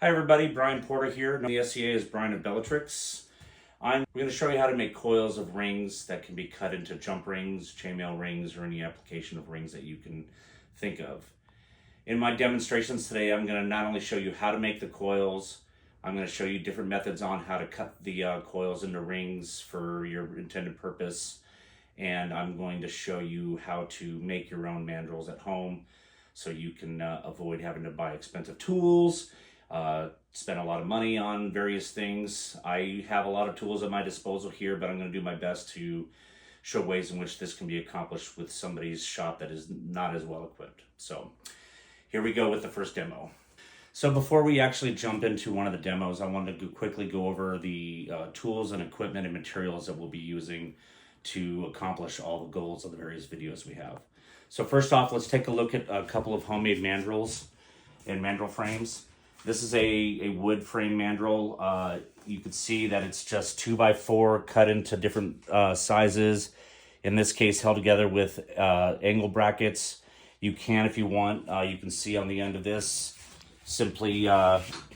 Hi everybody, Brian Porter here. The SCA is Brion of Bellatrix. We're going to show you how to make coils of rings that can be cut into jump rings, chainmail rings, or any application of rings that you can think of. In my demonstrations today, I'm going to not only show you how to make the coils, I'm going to show you different methods on how to cut the coils into rings for your intended purpose, and I'm going to show you how to make your own mandrels at home so you can avoid having to buy expensive tools, spend a lot of money on various things. I have a lot of tools at my disposal here, but I'm going to do my best to show ways in which this can be accomplished with somebody's shop that is not as well equipped. So here we go with the first demo. So before we actually jump into one of the demos, I wanted to quickly go over the tools and equipment and materials that we'll be using to accomplish all the goals of the various videos we have. So first off, let's take a look at a couple of homemade mandrels and mandrel frames. This is a wood frame mandrel. You can see that it's just 2x4 cut into different sizes. In this case, held together with angle brackets. You can, if you want, you can see on the end of this, simply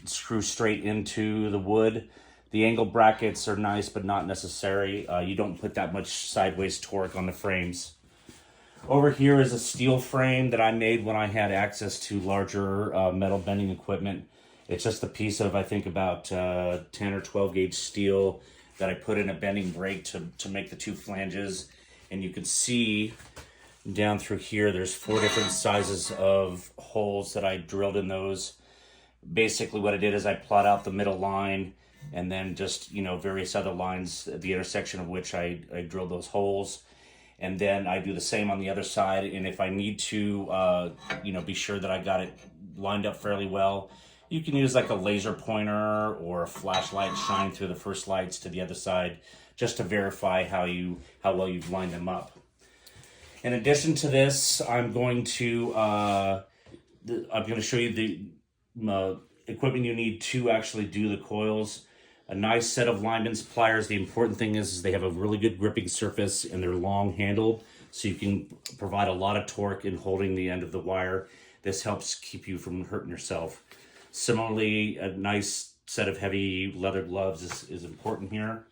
screw straight into the wood. The angle brackets are nice, but not necessary. You don't put that much sideways torque on the frames. Over here is a steel frame that I made when I had access to larger metal bending equipment. It's just a piece of, I think, about 10 or 12 gauge steel that I put in a bending brake to make the two flanges. And you can see down through here, there's 4 different sizes of holes that I drilled in those. Basically what I did is I plot out the middle line and then just, various other lines at the intersection of which I drilled those holes. And then I do the same on the other side. And if I need to, be sure that I got it lined up fairly well, you can use like a laser pointer or a flashlight, shine through the first lights to the other side, just to verify how well you've lined them up. In addition to this, I'm going to show you the equipment you need to actually do the coils. A nice set of lineman's pliers. The important thing is they have a really good gripping surface and they're long handled, so you can provide a lot of torque in holding the end of the wire. This helps keep you from hurting yourself. Similarly, a nice set of heavy leather gloves is important here.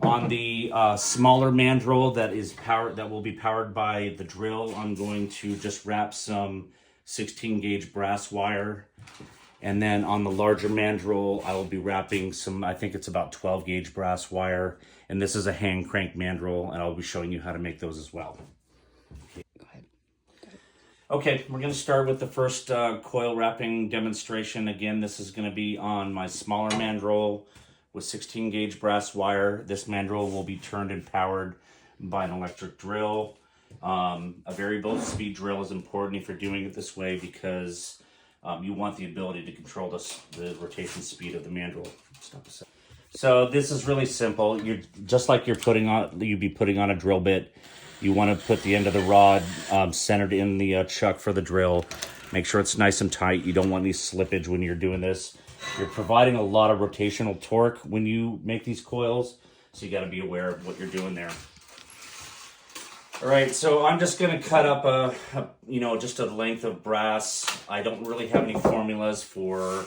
On the smaller mandrel that will be powered by the drill, I'm going to just wrap some 16 gauge brass wire. And then on the larger mandrel, I will be wrapping some, I think it's about 12 gauge brass wire. And this is a hand crank mandrel, and I'll be showing you how to make those as well. Go ahead. Okay, we're going to start with the first coil wrapping demonstration. Again, this is going to be on my smaller mandrel with 16 gauge brass wire. This mandrel will be turned and powered by an electric drill. A variable speed drill is important if you're doing it this way because you want the ability to control the rotation speed of the mandrel. So this is really simple. You're just like you'd be putting on a drill bit. You want to put the end of the rod centered in the chuck for the drill. Make sure it's nice and tight. You don't want any slippage when you're doing this. You're providing a lot of rotational torque when you make these coils, so you got to be aware of what you're doing there. All right, so I'm just going to cut up just a length of brass. I don't really have any formulas for,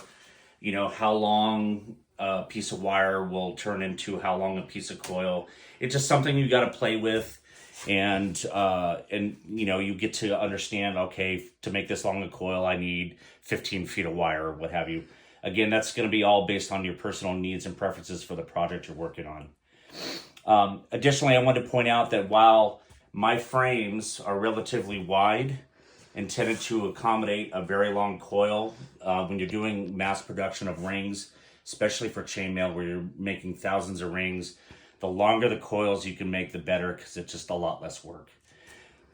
how long a piece of wire will turn into how long a piece of coil. It's just something you got to play with, and you get to understand, okay, to make this long a coil, I need 15 feet of wire or what have you. Again, that's going to be all based on your personal needs and preferences for the project you're working on. Additionally, I want to point out that while my frames are relatively wide, intended to accommodate a very long coil. When you're doing mass production of rings, especially for chainmail where you're making thousands of rings, the longer the coils you can make, the better, because it's just a lot less work.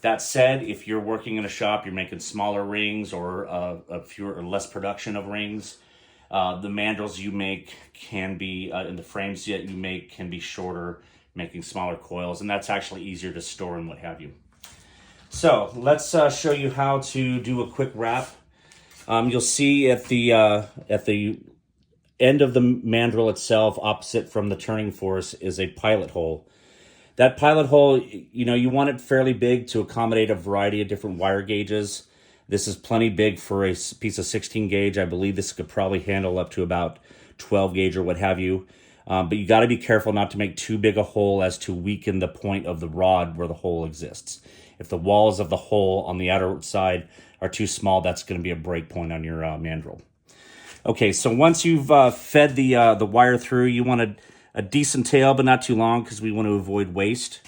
That said, if you're working in a shop, you're making smaller rings or fewer or less production of rings, the mandrels you make can be, and the frames that you make can be shorter, making smaller coils, and that's actually easier to store and what have you. So let's show you how to do a quick wrap. You'll see at the end of the mandrel itself, opposite from the turning force, is a pilot hole. That pilot hole, you want it fairly big to accommodate a variety of different wire gauges. This is plenty big for a piece of 16 gauge. I believe this could probably handle up to about 12 gauge or what have you. But you got to be careful not to make too big a hole as to weaken the point of the rod where the hole exists. If the walls of the hole on the outer side are too small, that's going to be a break point on your mandrel. Okay, so once you've fed the wire through, you want a decent tail, but not too long because we want to avoid waste.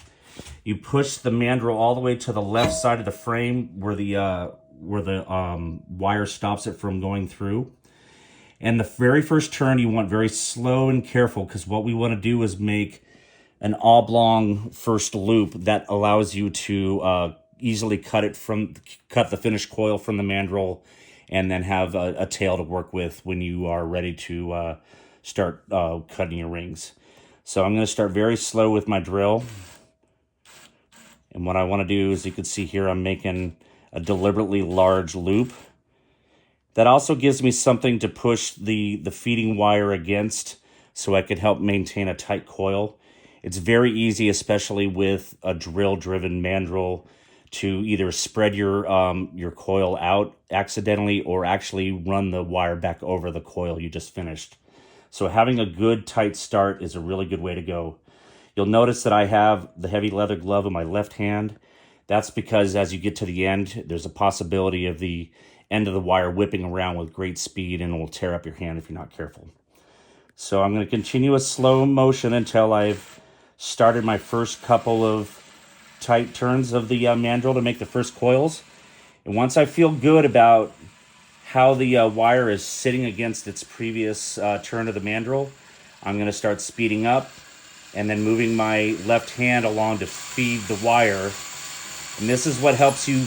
You push the mandrel all the way to the left side of the frame where the wire stops it from going through. And the very first turn, you want very slow and careful, because what we want to do is make an oblong first loop that allows you to easily cut the finished coil from the mandrel, and then have a tail to work with when you are ready to start cutting your rings. So I'm going to start very slow with my drill. And what I want to do is, you can see here, I'm making a deliberately large loop. That also gives me something to push the feeding wire against, so I can help maintain a tight coil. It's very easy, especially with a drill-driven mandrel, to either spread your coil out accidentally or actually run the wire back over the coil you just finished. So having a good tight start is a really good way to go. You'll notice that I have the heavy leather glove in my left hand. That's because as you get to the end, there's a possibility of the end of the wire whipping around with great speed, and it will tear up your hand if you're not careful. So I'm going to continue a slow motion until I've started my first couple of tight turns of the mandrel to make the first coils. And once I feel good about how the wire is sitting against its previous turn of the mandrel, I'm going to start speeding up and then moving my left hand along to feed the wire. And this is what helps you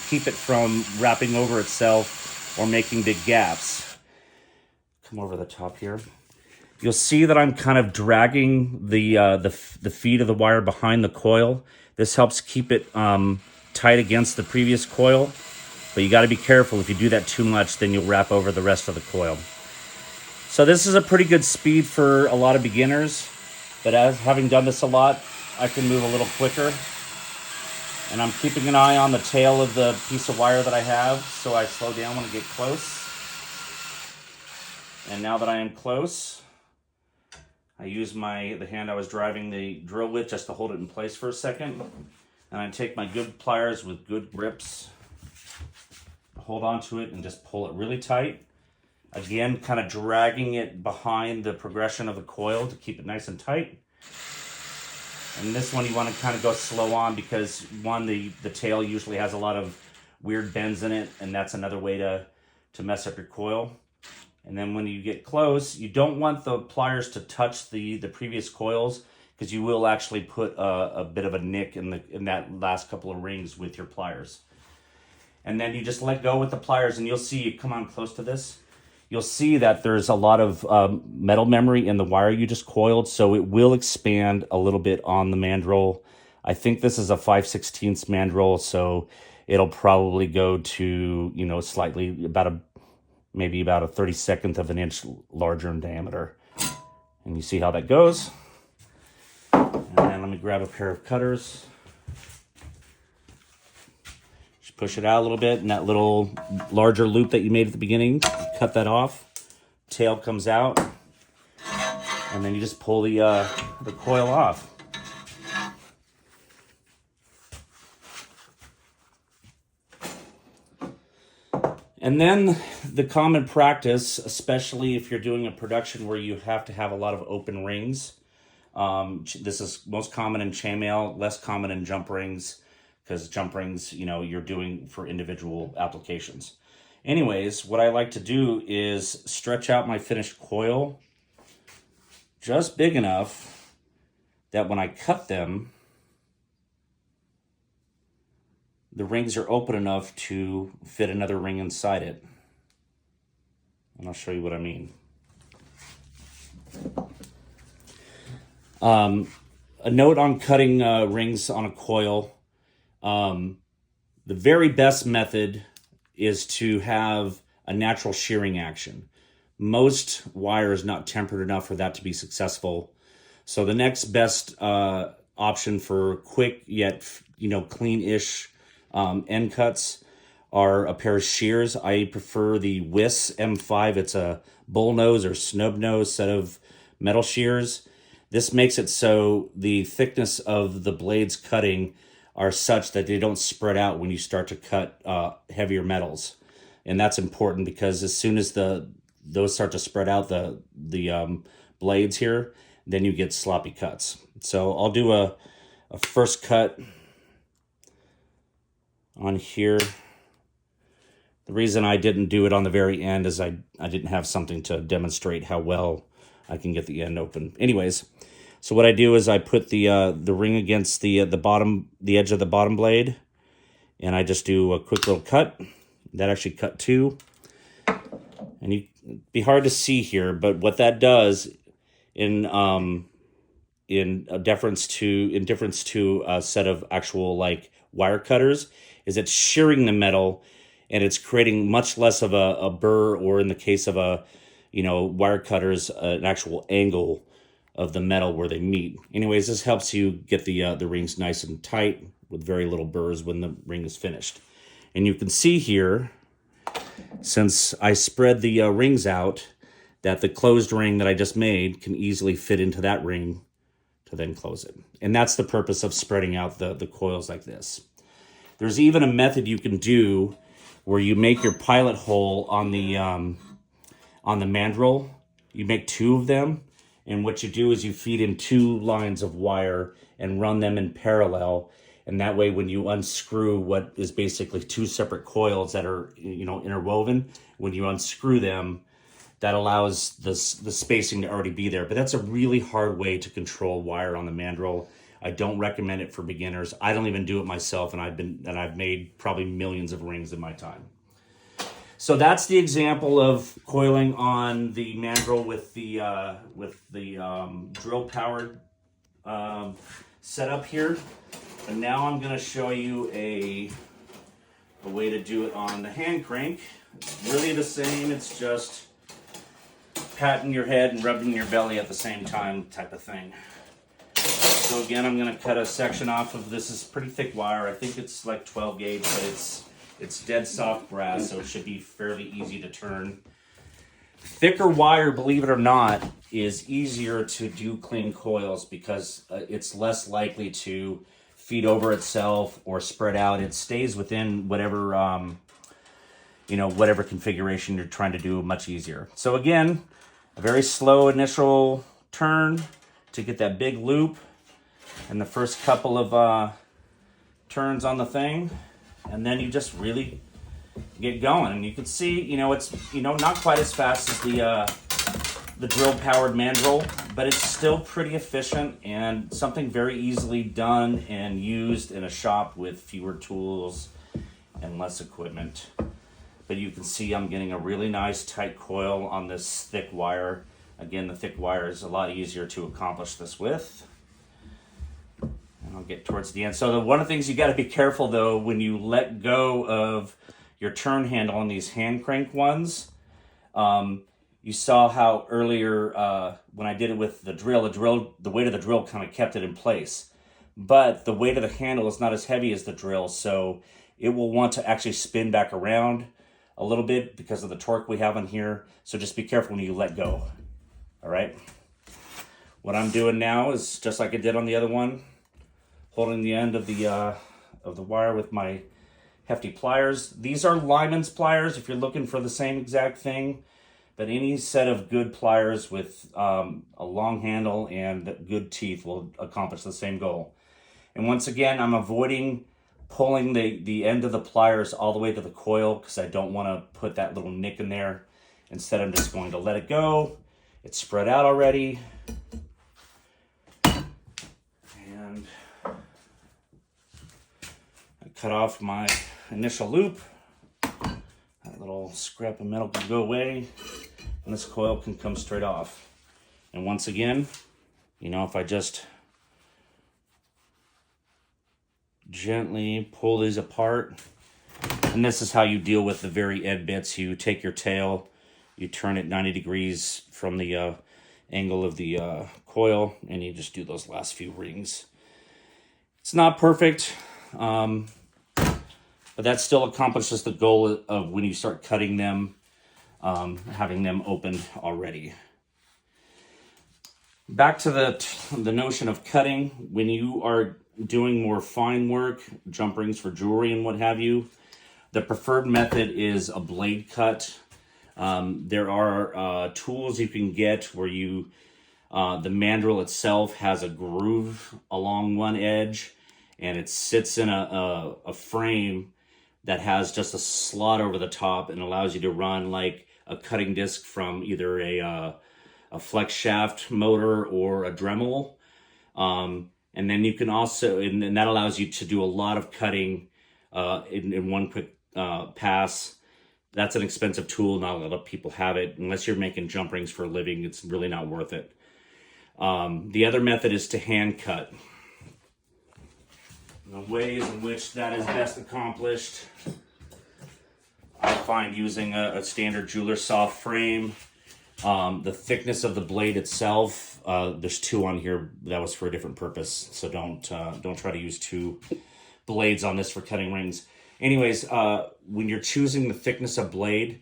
keep it from wrapping over itself or making big gaps. Come over the top here. You'll see that I'm kind of dragging the feed of the wire behind the coil. This helps keep it tight against the previous coil. But you got to be careful. If you do that too much, then you'll wrap over the rest of the coil. So this is a pretty good speed for a lot of beginners. But having done this a lot, I can move a little quicker. And I'm keeping an eye on the tail of the piece of wire that I have, so I slow down when I get close. And now that I am close, I use the hand I was driving the drill with just to hold it in place for a second. And I take my good pliers with good grips, hold onto it, and just pull it really tight. Again, kind of dragging it behind the progression of the coil to keep it nice and tight. And this one you want to kind of go slow on, because one, the tail usually has a lot of weird bends in it, and that's another way to mess up your coil. And then when you get close, you don't want the pliers to touch the previous coils, because you will actually put a bit of a nick in that last couple of rings with your pliers. And then you just let go with the pliers, and you'll see, come on close to this, you'll see that there's a lot of metal memory in the wire you just coiled, so it will expand a little bit on the mandrel. I think this is a 5/16 mandrel, so it'll probably go to, slightly maybe about a 32nd of an inch larger in diameter. And you see how that goes. And then let me grab a pair of cutters. Just push it out a little bit, and that little larger loop that you made at the beginning, cut that off. Tail comes out, and then you just pull the coil off. And then the common practice, especially if you're doing a production where you have to have a lot of open rings, this is most common in chainmail, less common in jump rings, because jump rings, you're doing for individual applications. Anyways, what I like to do is stretch out my finished coil just big enough that when I cut them, the rings are open enough to fit another ring inside it. And I'll show you what I mean. A note on cutting rings on a coil. The very best method is to have a natural shearing action. Most wire is not tempered enough for that to be successful. So the next best option for quick yet clean-ish end cuts are a pair of shears. I prefer the WIS M5. It's a bullnose or snub nose set of metal shears. This makes it so the thickness of the blades cutting are such that they don't spread out when you start to cut heavier metals. And that's important because as soon as those start to spread out, the blades here, then you get sloppy cuts. So I'll do a first cut on here. The reason I didn't do it on the very end is I didn't have something to demonstrate how well I can get the end open. Anyways, so what I do is I put the ring against the edge of the bottom blade, and I just do a quick little cut. That actually cut two, and it'd be hard to see here, but what that does in difference to a set of actual like wire cutters is it's shearing the metal, and it's creating much less of a burr, or in the case of wire cutters, an actual angle of the metal where they meet. Anyways, this helps you get the rings nice and tight with very little burrs when the ring is finished. And you can see here, since I spread the rings out, that the closed ring that I just made can easily fit into that ring to then close it. And that's the purpose of spreading out the coils like this. There's even a method you can do where you make your pilot hole on the mandrel. You make two of them, and what you do is you feed in two lines of wire and run them in parallel. And that way, when you unscrew what is basically two separate coils that are interwoven, when you unscrew them, that allows the spacing to already be there. But that's a really hard way to control wire on the mandrel. I don't recommend it for beginners. I don't even do it myself, and I've made probably millions of rings in my time. So that's the example of coiling on the mandrel with the drill powered setup here. And now I'm going to show you a way to do it on the hand crank. It's really the same. It's just patting your head and rubbing your belly at the same time type of thing. So again, I'm going to cut a section off of this. Is pretty thick wire. I think it's like 12 gauge, but it's dead soft brass, so it should be fairly easy to turn. Thicker wire, believe it or not, is easier to do clean coils because it's less likely to feed over itself or spread out. It stays within whatever whatever configuration you're trying to do much easier. So again, a very slow initial turn to get that big loop, and the first couple of turns on the thing, and then you just really get going. And you can see, it's not quite as fast as the drill powered mandrel, but it's still pretty efficient and something very easily done and used in a shop with fewer tools and less equipment. But you can see I'm getting a really nice tight coil on this thick wire. Again, the thick wire is a lot easier to accomplish this with. And I'll get towards the end. So one of the things you got to be careful though, when you let go of your turn handle on these hand crank ones, you saw how earlier when I did it with the weight of the drill kind of kept it in place. But the weight of the handle is not as heavy as the drill, so it will want to actually spin back around a little bit because of the torque we have on here. So just be careful when you let go. All right. What I'm doing now is just like I did on the other one, holding the end of the wire with my hefty pliers. These are Lyman's pliers if you're looking for the same exact thing. But any set of good pliers with a long handle and good teeth will accomplish the same goal. And once again, I'm avoiding pulling the end of the pliers all the way to the coil because I don't want to put that little nick in there. Instead, I'm just going to let it go. It's spread out already. And I cut off my initial loop. That little scrap of metal can go away, and this coil can come straight off. And once again, if I just gently pull these apart, and this is how you deal with the very end bits. You take your tail, you turn it 90 degrees from the angle of the coil, and you just do those last few rings. It's not perfect, but but that still accomplishes the goal of when you start cutting them, having them opened already. Back to the notion of cutting. When you are doing more fine work, jump rings for jewelry and what have you, the preferred method is a blade cut. There are tools you can get where the mandrel itself has a groove along one edge, and it sits in a frame that has just a slot over the top and allows you to run like a cutting disc from either a flex shaft motor or a Dremel. And then you can also, and that allows you to do a lot of cutting in one quick pass. That's an expensive tool. Not a lot of people have it. Unless you're making jump rings for a living, it's really not worth it. The other method is to hand cut. The ways in which that is best accomplished, I find using a standard jeweler soft frame. The thickness of the blade itself, there's two on here. That was for a different purpose, so don't try to use two blades on this for cutting rings. Anyways, when you're choosing the thickness of blade,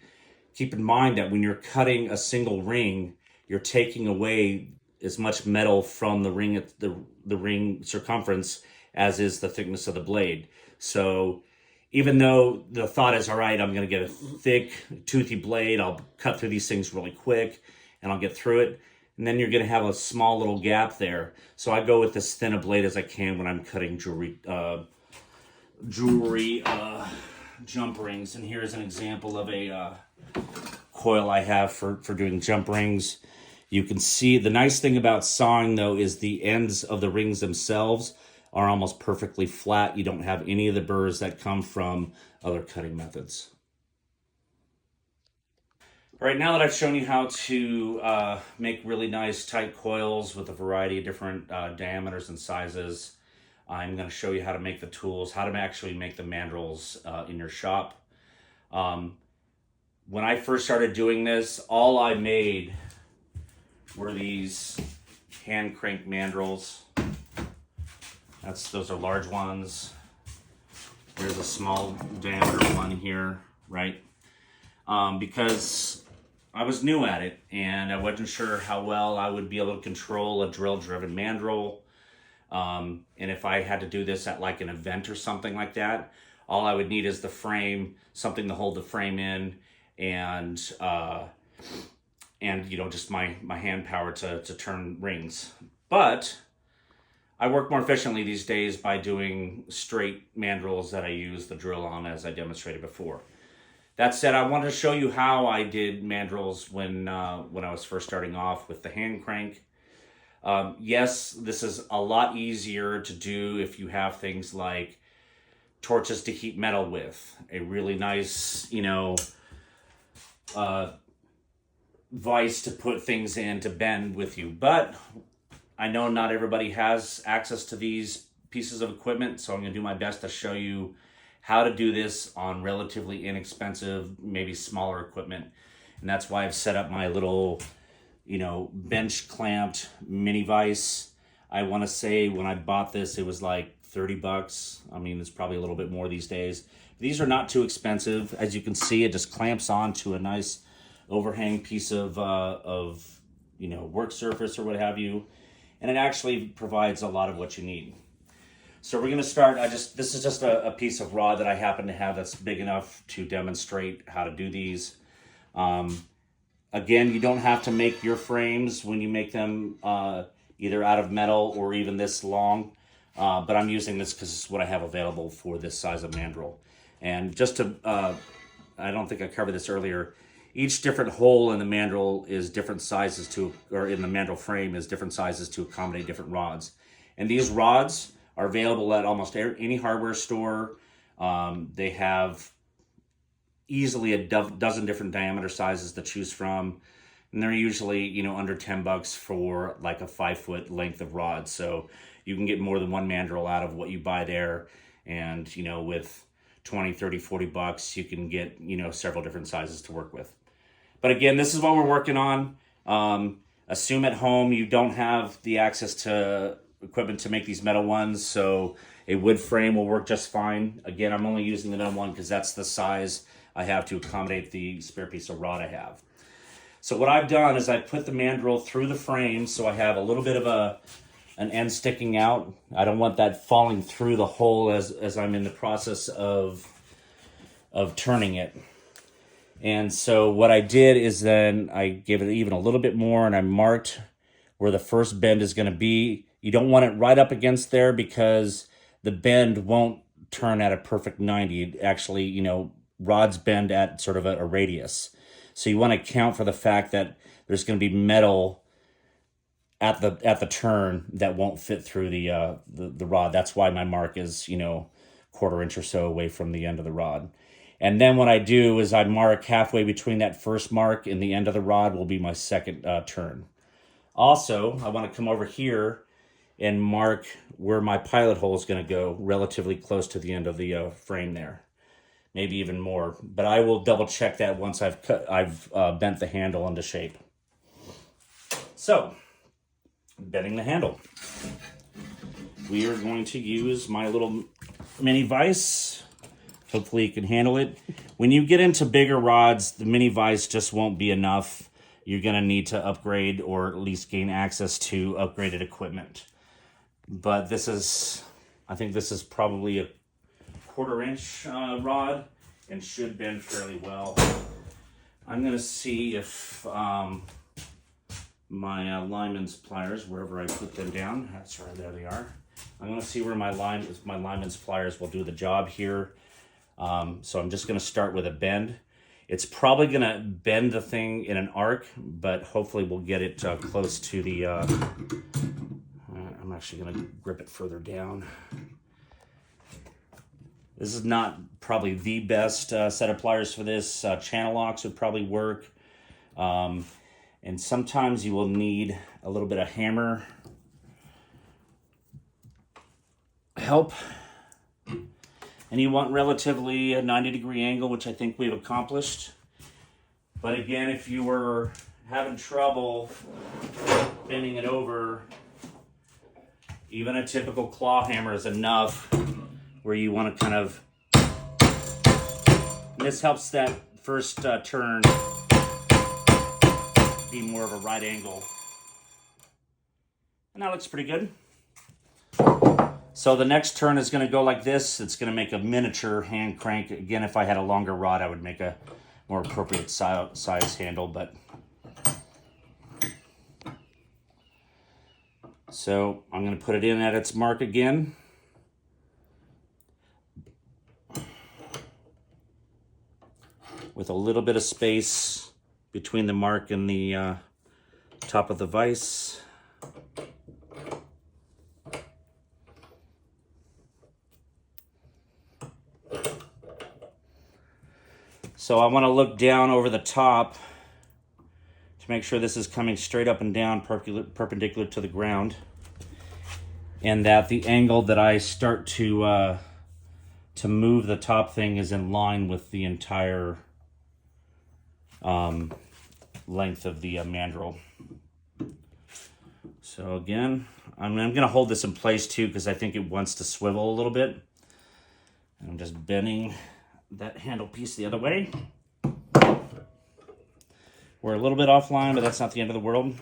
keep in mind that when you're cutting a single ring, you're taking away as much metal from the ring the ring circumference as is the thickness of the blade. So even though the thought is, all right, I'm going to get a thick, toothy blade, I'll cut through these things really quick, and I'll get through it, and then you're going to have a small little gap there. So I go with as thin a blade as I can when I'm cutting jewelry jump rings. And here's an example of a coil I have for doing jump rings. You can see the nice thing about sawing, though, is the ends of the rings themselves are almost perfectly flat. You don't have any of the burrs that come from other cutting methods. All right, now that I've shown you how to make really nice tight coils with a variety of different diameters and sizes, I'm going to show you how to make the tools, how to actually make the mandrels in your shop. When I first started doing this, all I made were these hand crank mandrels. Those are large ones. There's a small diameter one here, right? Because I was new at it and I wasn't sure how well I would be able to control a drill-driven mandrel. And if I had to do this at like an event or something like that, all I would need is the frame, something to hold the frame in, and just my hand power to turn rings. But I work more efficiently these days by doing straight mandrels that I use the drill on, as I demonstrated before. That said, I wanted to show you how I did mandrels when I was first starting off with the hand crank. Yes, this is a lot easier to do if you have things like torches to heat metal with, a really nice, vise to put things in to bend with you. But I know not everybody has access to these pieces of equipment, so I'm going to do my best to show you how to do this on relatively inexpensive, maybe smaller equipment. And that's why I've set up my little, bench clamped mini vise. I want to say when I bought this, it was like $30. I mean, it's probably a little bit more these days. These are not too expensive. As you can see, it just clamps onto a nice overhang piece of work surface or what have you. And it actually provides a lot of what you need. So we're going to start. This is just a piece of rod that I happen to have that's big enough to demonstrate how to do these. Again, you don't have to make your frames when you make them either out of metal or even this long. But I'm using this because it's what I have available for this size of mandrel. And just to, I don't think I covered this earlier, each different hole in the mandrel is different sizes or in the mandrel frame is different sizes to accommodate different rods. And these rods are available at almost any hardware store. They have easily a dozen different diameter sizes to choose from. And they're usually, under $10 for like a 5-foot length of rod. So you can get more than one mandrel out of what you buy there. And, with 20, 30, $40, you can get, several different sizes to work with. But again, this is what we're working on. Assume at home you don't have the access to equipment to make these metal ones. So A wood frame will work just fine. Again, I'm only using the number 1 because that's the size I have to accommodate the spare piece of rod I have. So what I've done is I put the mandrel through the frame, so I have a little bit of an end sticking out. I don't want that falling through the hole as I'm in the process of turning it. And so what I did is then I gave it even a little bit more, and I marked where the first bend is going to be. You don't want it right up against there because the bend won't turn at a perfect 90. It actually, you know, rods bend at sort of a radius. So you want to account for the fact that there's going to be metal at the turn that won't fit through the rod. That's why my mark is, you know, 1/4 inch or so away from the end of the rod. And then what I do is I mark halfway between that first mark and the end of the rod will be my second turn. Also, I want to come over here and mark where my pilot hole is going to go, relatively close to the end of the frame there. Maybe even more, but I will double check that once I've bent the handle into shape. So, bending the handle. We are going to use my little mini vise. Hopefully you can handle it. When you get into bigger rods, the mini vise just won't be enough. You're going to need to upgrade or at least gain access to upgraded equipment. But this is, I think this is probably a 1/4 inch rod and should bend fairly well. I'm going to see if my lineman's pliers, wherever I put them down, that's right, there they are. I'm going to see where my lineman's pliers will do the job here. So I'm just going to start with a bend. It's probably going to bend the thing in an arc, but hopefully we'll get it close to the... I'm actually going to grip it further down. This is not probably the best set of pliers for this. Channel locks would probably work. And sometimes you will need a little bit of hammer help. And you want relatively a 90-degree angle, which I think we've accomplished. But again, if you were having trouble bending it over, even a typical claw hammer is enough where you want to kind of... And this helps that first turn be more of a right angle. And that looks pretty good. So the next turn is going to go like this. It's going to make a miniature hand crank. Again, if I had a longer rod, I would make a more appropriate size handle. But so I'm going to put it in at its mark again. With a little bit of space between the mark and the top of the vise. So I want to look down over the top to make sure this is coming straight up and down, perpendicular to the ground, and that the angle that I start to move the top thing is in line with the entire length of the mandrel. So again, I'm going to hold this in place too because I think it wants to swivel a little bit. I'm just bending that handle piece the other way. We're a little bit offline, but that's not the end of the world.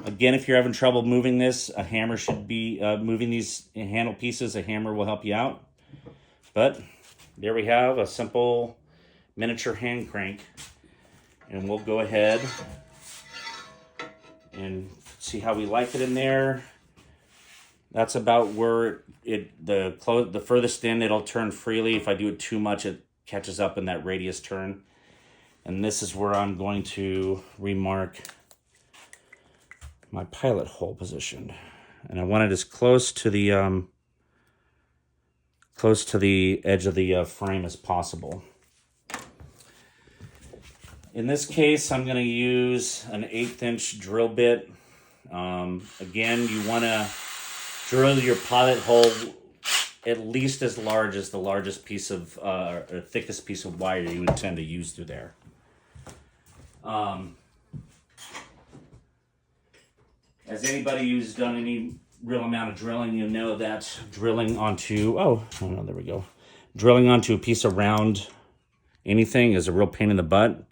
Again, if you're having trouble moving this, a hammer should be moving these handle pieces. A hammer will help you out. But there we have a simple miniature hand crank. And we'll go ahead and see how we like it in there. That's about where the furthest in it'll turn freely. If I do it too much, it catches up in that radius turn. And this is where I'm going to remark my pilot hole position. And I want it as close to the edge of the frame as possible. In this case, I'm going to use an 1/8 inch drill bit. Again, you want to drill your pilot hole at least as large as the largest piece of, or thickest piece of wire you would tend to use through there. As anybody who's done any real amount of drilling, you know that drilling onto, oh no, there we go. Drilling onto a piece of round anything is a real pain in the butt.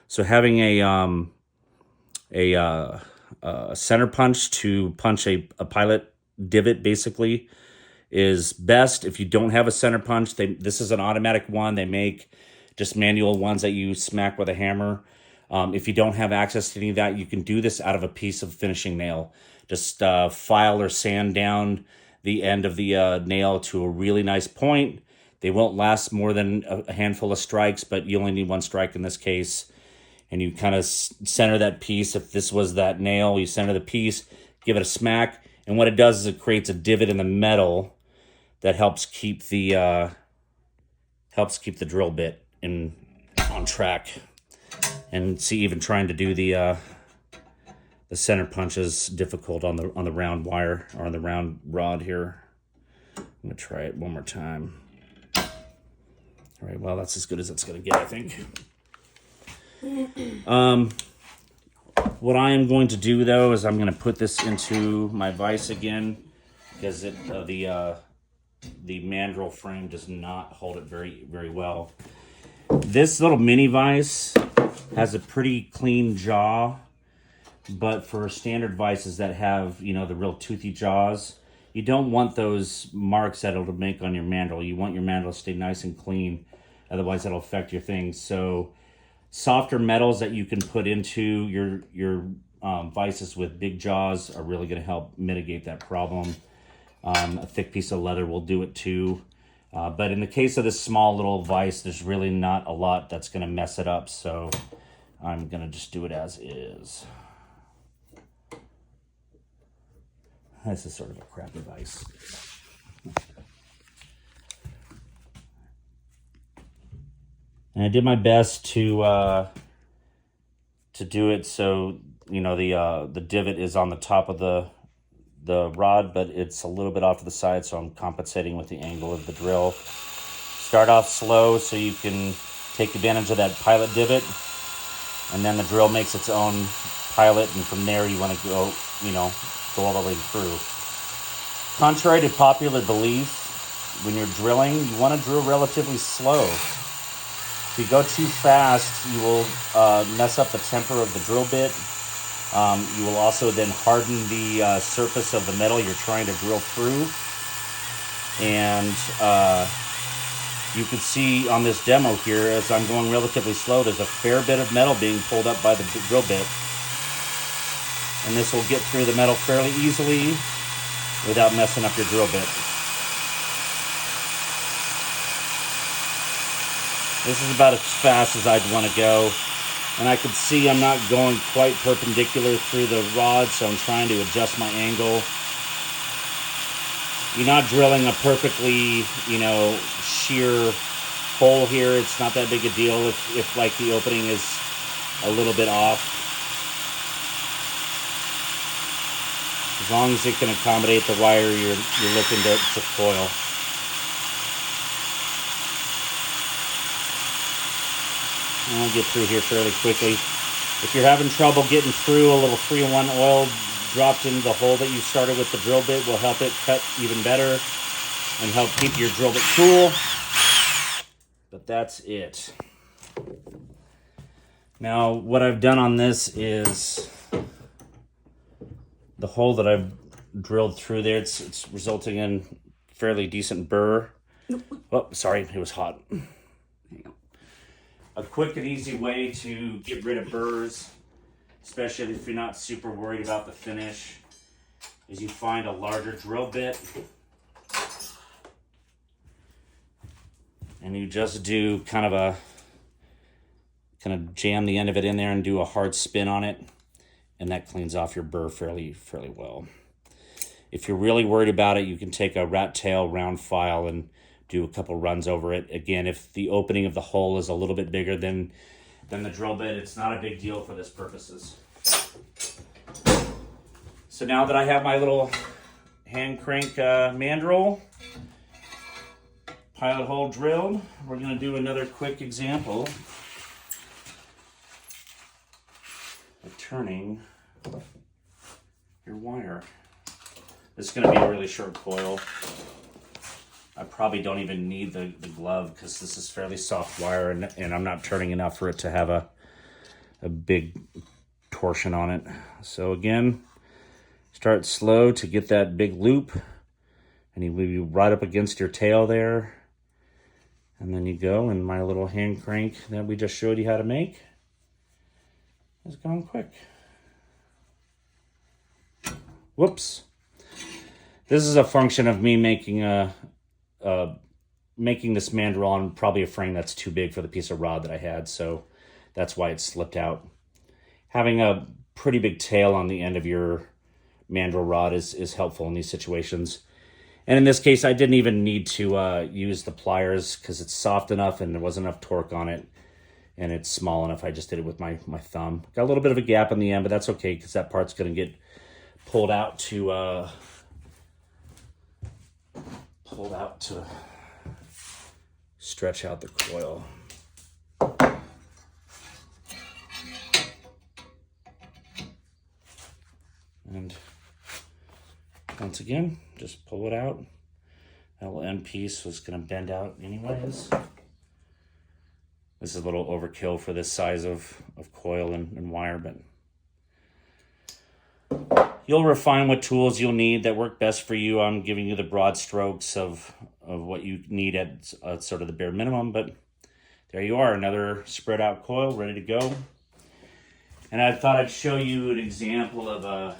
So having a center punch to punch a pilot divot basically is best. If you don't have a center punch, this is an automatic one. They make just manual ones that you smack with a hammer. If you don't have access to any of that, you can do this out of a piece of finishing nail. Just file or sand down the end of the nail to a really nice point. They won't last more than a handful of strikes, but you only need one strike in this case. And you kind of center that piece. If this was that nail, you center the piece, give it a smack. And what it does is it creates a divot in the metal that helps keep the drill bit on track. And see, even trying to do the center punch is difficult on the round wire or on the round rod here. I'm gonna try it one more time. All right, well, that's as good as it's gonna get, I think. What I am going to do though is I'm going to put this into my vise again because the Mandrel frame does not hold it very, very well. This little mini vise has a pretty clean jaw, but for standard vices that have, you know, the real toothy jaws, you don't want those marks that it'll make on your mandrel. You want your mandrel to stay nice and clean, otherwise that'll affect your things. So softer metals that you can put into your vices with big jaws are really going to help mitigate that problem. A thick piece of leather will do it too. But in the case of this small little vise, there's really not a lot that's going to mess it up. So I'm going to just do it as is. This is sort of a crappy vise. And I did my best to do it so, you know, the divot is on the top of the rod, but it's a little bit off to the side, so I'm compensating with the angle of the drill. Start off slow so you can take advantage of that pilot divot, and then the drill makes its own pilot, and from there you want to go, you know, go all the way through. Contrary to popular belief, when you're drilling, you want to drill relatively slow. If you go too fast, you will mess up the temper of the drill bit. You will also then harden the surface of the metal you're trying to drill through. And you can see on this demo here, as I'm going relatively slow, there's a fair bit of metal being pulled up by the drill bit. And this will get through the metal fairly easily without messing up your drill bit. This is about as fast as I'd want to go. And I can see I'm not going quite perpendicular through the rod, so I'm trying to adjust my angle. You're not drilling a perfectly, you know, sheer hole here. It's not that big a deal if like the opening is a little bit off. As long as it can accommodate the wire you're looking to coil. I'll get through here fairly quickly. If you're having trouble getting through, a little 3-in-1 oil dropped into the hole that you started with the drill bit will help it cut even better and help keep your drill bit cool. But that's it. Now, what I've done on this is the hole that I've drilled through there, it's resulting in fairly decent burr. Oh, sorry, it was hot. A quick and easy way to get rid of burrs, especially if you're not super worried about the finish, is you find a larger drill bit and you just do kind of jam the end of it in there and do a hard spin on it, and that cleans off your burr fairly well. If you're really worried about it, you can take a rat tail round file and do a couple runs over it. Again, if the opening of the hole is a little bit bigger than the drill bit, it's not a big deal for this purposes. So now that I have my little hand crank mandrel pilot hole drilled, we're going to do another quick example of turning your wire. This is going to be a really short coil. I probably don't even need the glove because this is fairly soft wire, and I'm not turning enough for it to have a big torsion on it. So again, start slow to get that big loop, and you leave you right up against your tail there. And then you go, and my little hand crank that we just showed you how to make is going quick. Whoops. This is a function of me making this mandrel on probably a frame that's too big for the piece of rod that I had, so that's why it slipped out. Having a pretty big tail on the end of your mandrel rod is helpful in these situations. And in this case, I didn't even need to use the pliers because it's soft enough and there wasn't enough torque on it, and it's small enough. I just did it with my thumb. Got a little bit of a gap in the end, but that's okay because that part's going to get pulled out to stretch out the coil. And once again, just pull it out. That little end piece was going to bend out anyways. This is a little overkill for this size of coil and wire, but you'll refine what tools you'll need that work best for you. I'm giving you the broad strokes of what you need at sort of the bare minimum, but there you are, another spread out coil ready to go. And I thought I'd show you an example of a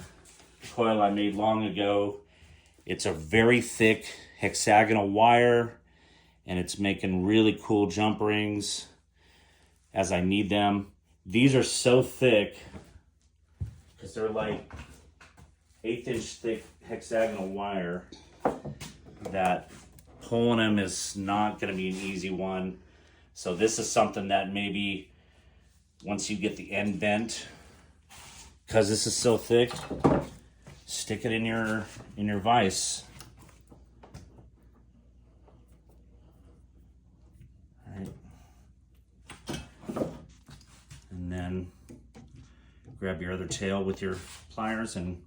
coil I made long ago. It's a very thick hexagonal wire, and it's making really cool jump rings as I need them. These are so thick because they're like 1/8 inch thick hexagonal wire that pulling them is not going to be an easy one. So this is something that maybe once you get the end bent, because this is so thick, stick it in your vise. All right. And then grab your other tail with your pliers and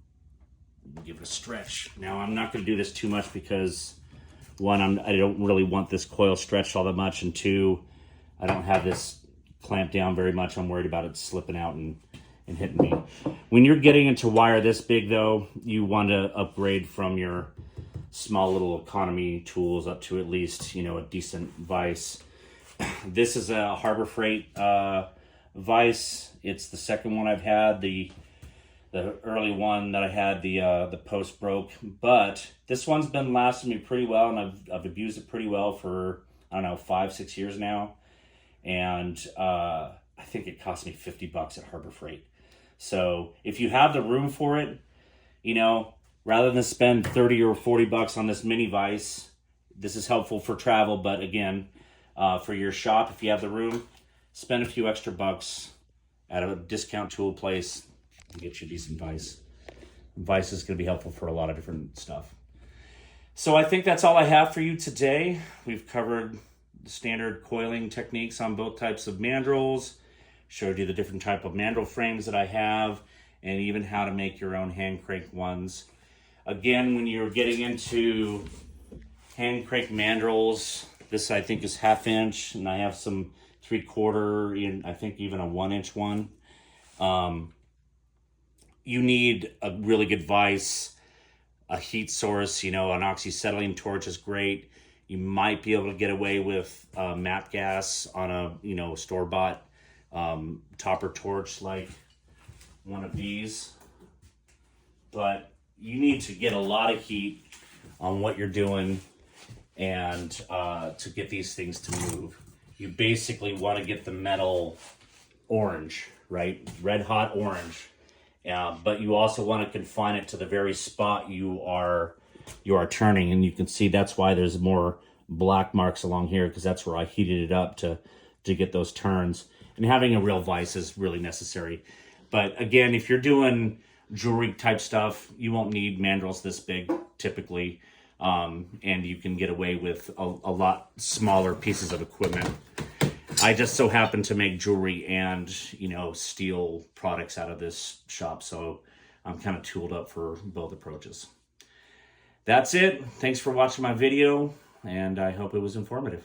give it a stretch. Now I'm not going to do this too much because one, I don't really want this coil stretched all that much, and two, I don't have this clamped down very much. I'm worried about it slipping out and hitting me. When you're getting into wire this big though, you want to upgrade from your small little economy tools up to at least, you know, a decent vise. This is a Harbor Freight vise. It's the second one I've had. The early one that I had, the post broke, but this one's been lasting me pretty well, and I've abused it pretty well for, I don't know, 5-6 years now. And I think it cost me $50 at Harbor Freight. So if you have the room for it, you know, rather than spend $30 or $40 on this mini vise, this is helpful for travel. But again, for your shop, if you have the room, spend a few extra bucks at a discount tool place and get you a decent vise. Vise is going to be helpful for a lot of different stuff. So I think that's all I have for you today. We've covered the standard coiling techniques on both types of mandrels, showed you the different type of mandrel frames that I have, and even how to make your own hand crank ones. Again, when you're getting into hand crank mandrels, this I think is 1/2 inch, and I have some 3/4, and I think even a 1 inch one. You need a really good vise, a heat source, you know, an oxyacetylene torch is great. You might be able to get away with MAP gas on a, you know, store-bought topper torch like one of these. But you need to get a lot of heat on what you're doing and to get these things to move. You basically want to get the metal orange, right? Red hot orange. But you also want to confine it to the very spot you are turning, and you can see that's why there's more black marks along here, because that's where I heated it up to get those turns. And having a real vise is really necessary. But again, if you're doing jewelry type stuff, you won't need mandrels this big typically, and you can get away with a lot smaller pieces of equipment. I just so happen to make jewelry and, you know, steel products out of this shop, so I'm kind of tooled up for both approaches. That's it. Thanks for watching my video, and I hope it was informative.